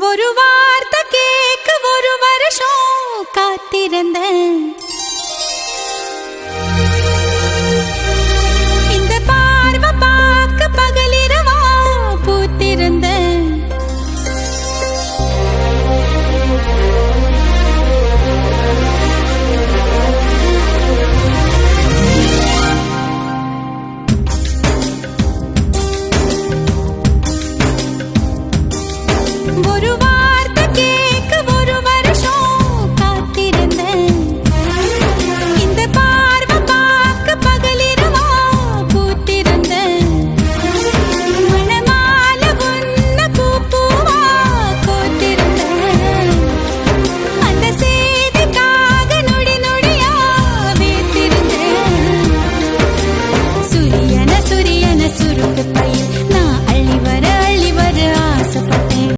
ஒரு வார்த்தை கேட்க ஒரு வருஷம் காத்திருந்த இந்த பார்வை பார்க்க பகலிரவா பூத்திருந்த ஒரு